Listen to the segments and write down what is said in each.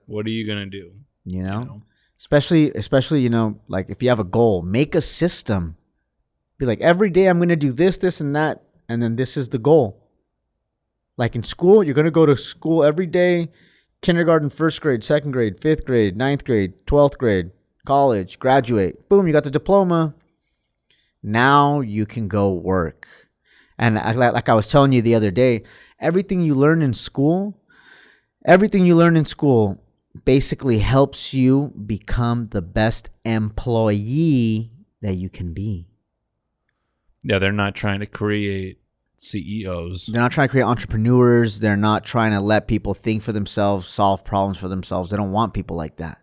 What are you going to do? You know? Especially, like if you have a goal, make a system. Be like, every day I'm going to do this, this, and that. And then this is the goal. Like in school, you're going to go to school every day. Kindergarten, first grade, second grade, fifth grade, ninth grade, 12th grade, college, graduate. Boom, you got the diploma. Now you can go work. And like I was telling you the other day, everything you learn in school basically helps you become the best employee that you can be. Yeah, they're not trying to create CEOs. They're not trying to create entrepreneurs. They're not trying to let people think for themselves, solve problems for themselves. They don't want people like that.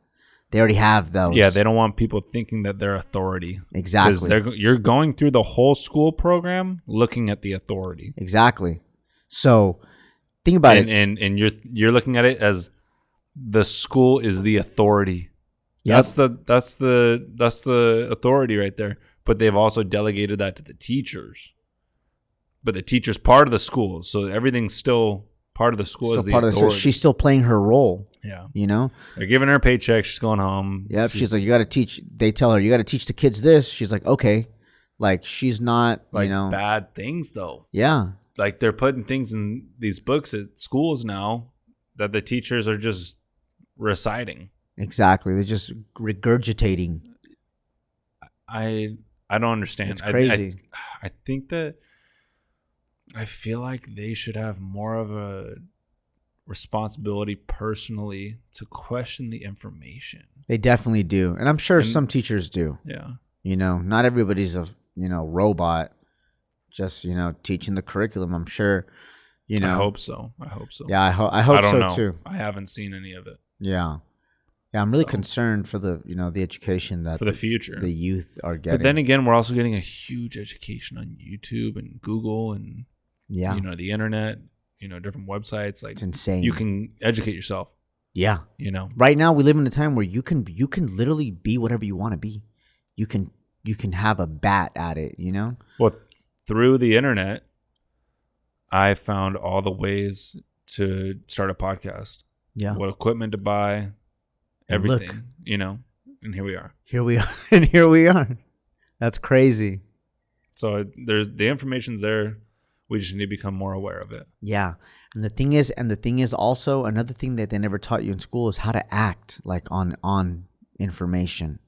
They already have those. Yeah, they don't want people thinking that they're authority. Exactly. Because you're going through the whole school program looking at the authority. Exactly. So think about it. And you're looking at it as the school is the authority. Yep. That's the authority right there. But they've also delegated that to the teachers. But the teacher's part of the school, so everything's still part of the school. Is the authority. So she's still playing her role. Yeah, they're giving her a paycheck. She's going home. Yep. She's like, you got to teach. They tell her you got to teach the kids this. She's like, okay. Like she's not like bad things though. Yeah. Like they're putting things in these books at schools now that the teachers are just reciting. Exactly. They're just regurgitating. I don't understand. It's crazy. I think that I feel like they should have more of a responsibility personally to question the information. They definitely do. And I'm sure some teachers do. Yeah. Not everybody's a, robot just, teaching the curriculum. I'm sure, I hope so. Yeah, I hope so know. too. I haven't seen any of it. Yeah. Yeah, I'm really concerned for the, the education that for the future the youth are getting. But then again, we're also getting a huge education on YouTube and Google and the internet, different websites. Like it's insane. You can educate yourself. Yeah. Right now we live in a time where you can literally be whatever you want to be. You can have a bat at it, Well, through the internet, I found all the ways to start a podcast. Yeah. What equipment to buy. Everything, and here we are. And here we are. That's crazy. So the information's there. We just need to become more aware of it. Yeah. And the thing is also another thing that they never taught you in school is how to act like on information,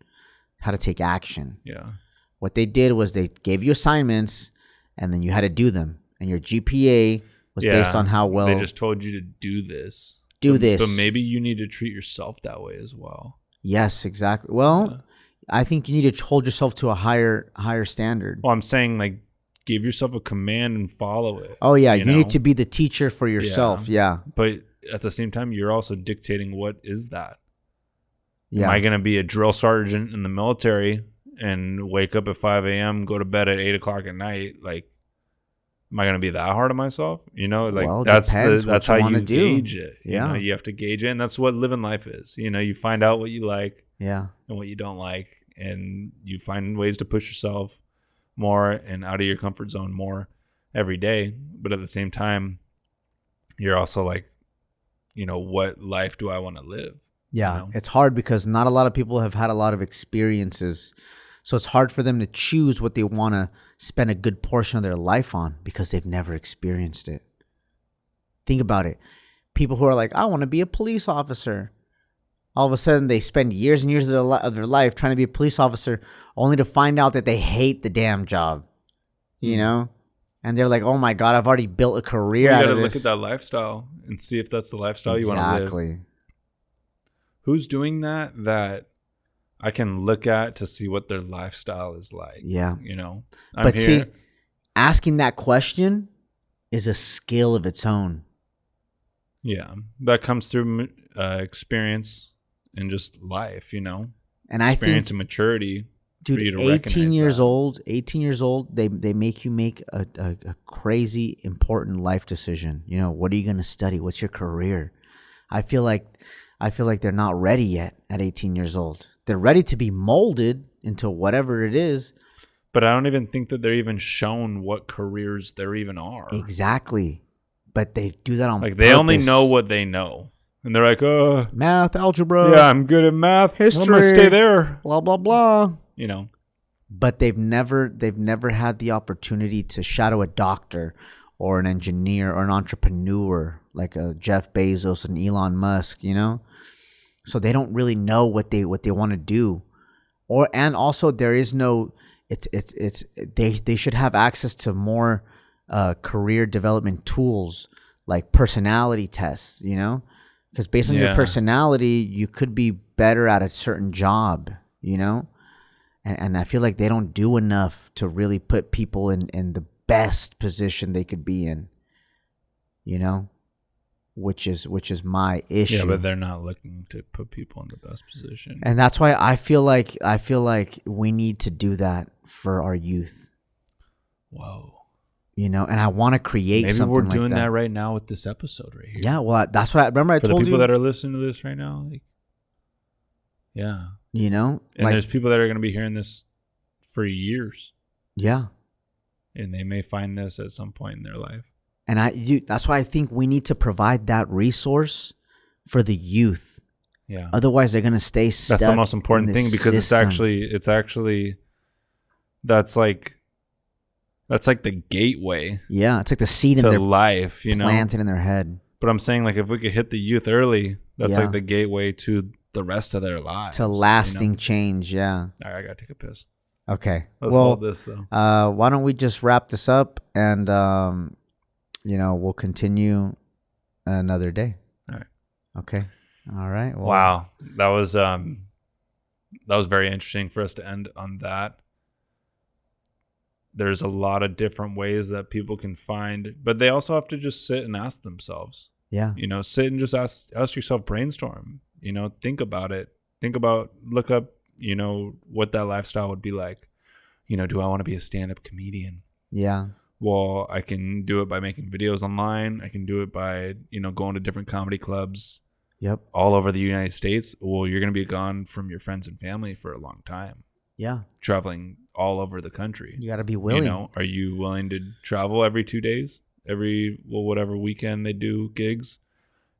how to take action. Yeah. What they did was they gave you assignments and then you had to do them. And your GPA was based on how well. They just told you to do this. But maybe you need to treat yourself that way as well. Yes, exactly. Well, I think you need to hold yourself to a higher standard. Well, I'm saying like give yourself a command and follow it. Oh yeah, you need to be the teacher for yourself. Yeah. But at the same time, you're also dictating what is that. Yeah. Am I going to be a drill sergeant in the military and wake up at 5 a.m., go to bed at 8 o'clock at night? Like, am I going to be that hard on myself? Well, that's how you gauge it. Yeah. You have to gauge it. And that's what living life is. You find out what you like and what you don't like. And you find ways to push yourself more and out of your comfort zone more every day. But at the same time, you're also like, what life do I want to live? Yeah. It's hard because not a lot of people have had a lot of experiences. So it's hard for them to choose what they want to spend a good portion of their life on because they've never experienced it. Think about it. People who are like, I want to be a police officer. All of a sudden, they spend years and years of their life trying to be a police officer only to find out that they hate the damn job. And they're like, oh my God, I've already built a career out of this. You got to look at that lifestyle and see if that's the lifestyle you want to live. Exactly. Who's doing that I can look at to see what their lifestyle is like? Yeah. But see, asking that question is a skill of its own. Yeah. That comes through experience and just life, And experience and maturity. Dude, 18 years old, they make you make a crazy important life decision. What are you going to study? What's your career? I feel like they're not ready yet at 18 years old. They're ready to be molded into whatever it is. But I don't even think that they're even shown what careers there even are. Exactly. But they do that on purpose. They only know what they know. And they're like, math, algebra. yeah, I'm good at math. History. I'm going to stay there. Blah, blah, blah. You know. But they've never had the opportunity to shadow a doctor or an engineer or an entrepreneur like a Jeff Bezos and Elon Musk, you know? So they don't really know what they want to do. And also there is no they should have access to more career development tools like personality tests, you know? Because based on your personality, you could be better at a certain job, you know? And I feel like they don't do enough to really put people in the best position they could be in, you know, which is my issue. Yeah, but they're not looking to put people in the best position. And that's why I feel like we need to do that for our youth. Whoa. You know, and I want to create Maybe something we're like doing that. that right now with this episode right here. Yeah, well, that's what I remember. I for told the people you that are listening to this right now. Like, yeah. You know, and there's people that are going to be hearing this for years. Yeah. And they may find this at some point in their life. And that's why I think we need to provide that resource for the youth. Yeah. Otherwise, they're going to stay stuck. That's the most important thing because system. it's actually that's like the gateway. Yeah, it's like the seed in their life, you know, planted in their head. But I'm saying, like, if we could hit the youth early, that's Yeah. like the gateway to the rest of their lives. To lasting change, yeah. All right, I gotta take a piss. Okay. Let's hold this though. Why don't we just wrap this up and we'll continue another day. All right. Okay. All right. Well, wow, that was very interesting for us to end on that. There's a lot of different ways that people can find, but they also have to just sit and ask themselves. Yeah. You know, sit and just ask yourself, brainstorm. You know, think about it. Look up, you know, what that lifestyle would be like. You know, do I want to be a stand-up comedian? Yeah. Well, I can do it by making videos online. I can do it by, you know, going to different comedy clubs. Yep. All over the United States. Well, you're going to be gone from your friends and family for a long time. Yeah. Traveling all over the country. You got to be willing. You know, are you willing to travel every 2 days? Whatever weekend they do gigs,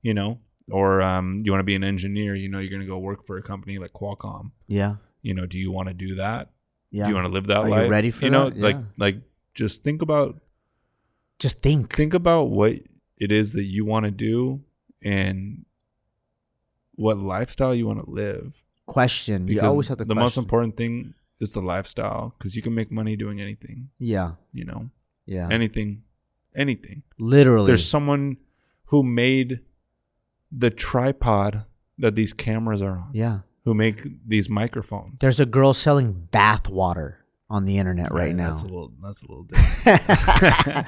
you know? Or you want to be an engineer, you know, you're going to go work for a company like Qualcomm. Yeah. You know, do you want to do that? Yeah. Do you want to live that life? life? Are you ready for you know, that? Yeah. like just think about what it is that you want to do and what lifestyle you want to live. Question. Because you always have to question. The most important thing is the lifestyle, because you can make money doing anything. Yeah. You know? Yeah. Anything. Literally. There's someone who made the tripod that these cameras are on. Yeah. Who make these microphones. There's a girl selling bath water on the internet right now. That's a little different.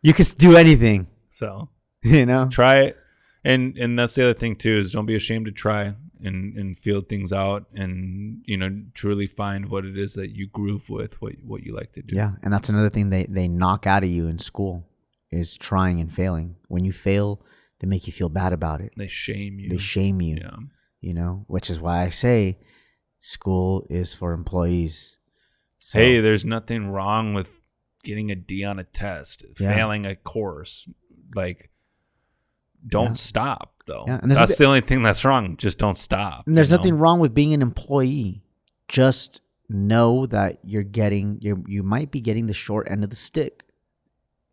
You can do anything. So, you know, try it. And that's the other thing too, is don't be ashamed to try and feel things out and, you know, truly find what it is that you groove with, what you like to do. Yeah. And that's another thing they knock out of you in school is trying and failing. When you fail, they make you feel bad about it. They shame you. Yeah. You know, which is why I say school is for employees. So, hey, there's nothing wrong with getting a D on a test, failing a course. Like, don't stop, though. Yeah. And that's the only thing that's wrong. Just don't stop. And there's nothing wrong with being an employee. Just know that you might be getting the short end of the stick.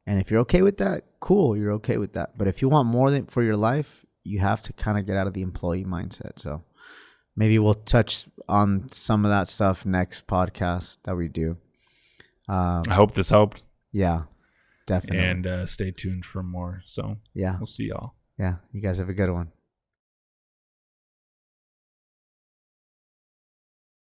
And if you're okay with that, cool, you're okay with that. But if you want more for your life, you have to kind of get out of the employee mindset. So maybe we'll touch on some of that stuff next podcast that we do. I hope this helped. Yeah, definitely. And stay tuned for more. So yeah, we'll see y'all. Yeah, you guys have a good one.